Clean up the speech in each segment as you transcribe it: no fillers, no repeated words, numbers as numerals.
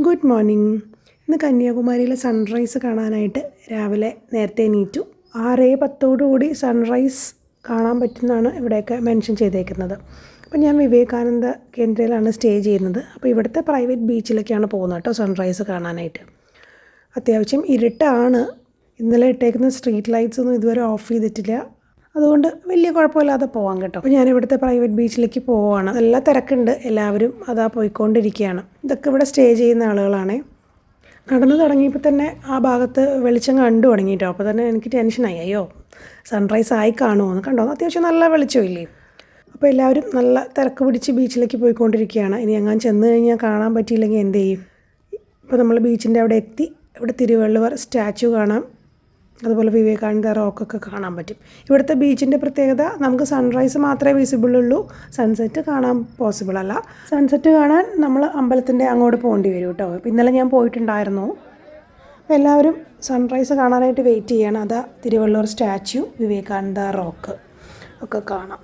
Good morning. ഇന്ന് കന്യാകുമാരിയിലെ sunrise കാണാനായിട്ട് രാവിലെ നേരത്തെ എണീറ്റു. 6:10 സൺറൈസ് കാണാൻ പറ്റുന്നതാണ് ഇവിടെയൊക്കെ മെൻഷൻ ചെയ്തേക്കുന്നത്. അപ്പോൾ ഞാൻ വിവേകാനന്ദ കേന്ദ്രയിലാണ് സ്റ്റേ ചെയ്യുന്നത്. അപ്പോൾ ഇവിടുത്തെ പ്രൈവറ്റ് ബീച്ചിലൊക്കെയാണ് പോകുന്നത് കേട്ടോ സൺറൈസ് കാണാനായിട്ട്. അത്യാവശ്യം ഇരുട്ടാണ്. ഇന്നലെ ഇട്ടേക്കുന്ന സ്ട്രീറ്റ് ലൈറ്റ്സ് ഒന്നും ഇതുവരെ ഓഫ് ചെയ്തിട്ടില്ല. അതുകൊണ്ട് വലിയ കുഴപ്പമില്ലാതെ പോകാം കേട്ടോ. അപ്പോൾ ഞാൻ ഇവിടുത്തെ പ്രൈവറ്റ് ബീച്ചിലേക്ക് പോവുകയാണ്. നല്ല തിരക്കുണ്ട്, എല്ലാവരും അതാ പോയിക്കൊണ്ടിരിക്കുകയാണ്. ഇതൊക്കെ ഇവിടെ സ്റ്റേ ചെയ്യുന്ന ആളുകളാണേ. നടന്നു തുടങ്ങിയപ്പോൾ തന്നെ ആ ഭാഗത്ത് വെളിച്ചം കണ്ടു തുടങ്ങിയിട്ടോ. അപ്പോൾ തന്നെ എനിക്ക് ടെൻഷനായി, അയ്യോ സൺറൈസ് ആയി കാണുമോ കണ്ടോ, അത്യാവശ്യം നല്ല വെളിച്ചമില്ലേ. അപ്പോൾ എല്ലാവരും നല്ല തിരക്ക് പിടിച്ച് ബീച്ചിലേക്ക് പോയിക്കൊണ്ടിരിക്കുകയാണ്. ഇനി അങ്ങനെ ചെന്ന് കഴിഞ്ഞാൽ കാണാൻ പറ്റിയില്ലെങ്കിൽ എന്ത് ചെയ്യും. ഇപ്പോൾ നമ്മൾ ബീച്ചിൻ്റെ അവിടെ എത്തി. ഇവിടെ തിരുവള്ളുവർ സ്റ്റാച്ചു കാണാം, അതുപോലെ വിവേകാനന്ദ റോക്കൊക്കെ കാണാൻ പറ്റും. ഇവിടുത്തെ ബീച്ചിൻ്റെ പ്രത്യേകത നമുക്ക് സൺറൈസ് മാത്രമേ വിസിബിൾ ഉള്ളൂ, സൺസെറ്റ് കാണാൻ പോസിബിൾ അല്ല. സൺസെറ്റ് കാണാൻ നമ്മൾ അമ്പലത്തിൻ്റെ അങ്ങോട്ട് പോകേണ്ടി വരും കേട്ടോ. അപ്പോൾ ഇന്നലെ ഞാൻ പോയിട്ടുണ്ടായിരുന്നു. അപ്പോൾ എല്ലാവരും സൺറൈസ് കാണാനായിട്ട് വെയിറ്റ് ചെയ്യണം. അതാ തിരുവള്ളുവർ സ്റ്റാച്ചു, വിവേകാനന്ദ റോക്ക് ഒക്കെ കാണാം.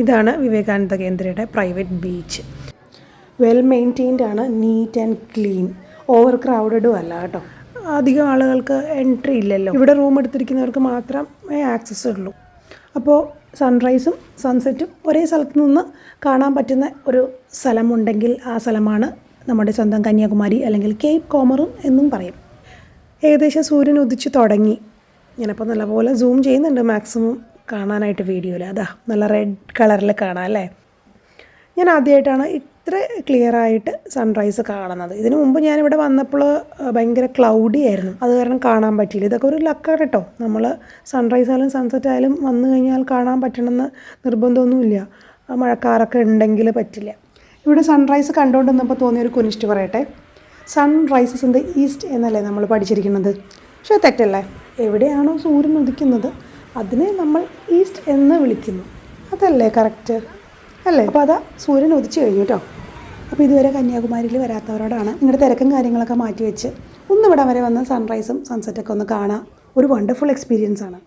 ഇതാണ് വിവേകാനന്ദ കേന്ദ്രയുടെ പ്രൈവറ്റ് ബീച്ച്. വെൽ മെയിൻറ്റെയിൻഡ് ആണ്, നീറ്റ് ആൻഡ് ക്ലീൻ. ഓവർ ക്രൗഡഡും അല്ല കേട്ടോ. അധികം ആളുകൾക്ക് എൻട്രി ഇല്ലല്ലോ. ഇവിടെ റൂം എടുത്തിരിക്കുന്നവർക്ക് മാത്രമേ ആക്സസ് ഉള്ളൂ. അപ്പോൾ സൺറൈസും സൺസെറ്റും ഒരേ സ്ഥലത്ത് നിന്ന് കാണാൻ പറ്റുന്ന ഒരു സ്ഥലമുണ്ടെങ്കിൽ ആ സ്ഥലമാണ് നമ്മുടെ സ്വന്തം കന്യാകുമാരി, അല്ലെങ്കിൽ കേപ്പ് കോമറും എന്നും പറയും. ഏകദേശം സൂര്യൻ ഉദിച്ച് തുടങ്ങി. ഞാനിപ്പോൾ നല്ലപോലെ സൂം ചെയ്യുന്നുണ്ട് മാക്സിമം കാണാനായിട്ട് വീഡിയോയിൽ. അതാ നല്ല റെഡ് കളറിൽ കാണാം അല്ലേ. ഞാൻ ആദ്യമായിട്ടാണ് ഇത്ര ക്ലിയറായിട്ട് സൺറൈസ് കാണുന്നത്. ഇതിനു മുമ്പ് ഞാനിവിടെ വന്നപ്പോൾ ഭയങ്കര ക്ലൗഡി ആയിരുന്നു, അത് കാരണം കാണാൻ പറ്റിയില്ല. ഇതൊക്കെ ഒരു ലക്കാണ് കേട്ടോ. നമ്മൾ സൺറൈസ് ആയാലും സൺസെറ്റ് ആയാലും വന്നു കഴിഞ്ഞാൽ കാണാൻ പറ്റണമെന്ന് നിർബന്ധമൊന്നുമില്ല. മഴക്കാറൊക്കെ ഉണ്ടെങ്കിൽ പറ്റില്ല. ഇവിടെ സൺറൈസ് കണ്ടുകൊണ്ടിരുന്നപ്പോൾ തോന്നിയൊരു കുനിഷ്ട് പറയട്ടെ. സൺറൈസസ് ഇൻ ദ ഈസ്റ്റ് എന്നല്ലേ നമ്മൾ പഠിച്ചിരിക്കുന്നത്. പക്ഷേ തെറ്റല്ലേ. എവിടെയാണോ സൂര്യൻ ഉദിക്കുന്നത് അതിനെ നമ്മൾ ഈസ്റ്റ് എന്ന് വിളിക്കുന്നു. അതല്ലേ കറക്റ്റ് അല്ലേ? അപ്പോൾ അതാ സൂര്യൻ ഉദിച്ച് കഴിഞ്ഞു കേട്ടോ. അപ്പോൾ ഇതുവരെ കന്യാകുമാരിയിൽ വരാത്തവരോടാണ്, നിങ്ങളുടെ തിരക്കും കാര്യങ്ങളൊക്കെ മാറ്റി വെച്ച് ഒന്നിവിടെ വരെ വന്ന് സൺറൈസും സൺസെറ്റൊക്കെ ഒന്ന് കാണാം. ഒരു വണ്ടർഫുൾ എക്സ്പീരിയൻസ് ആണ്.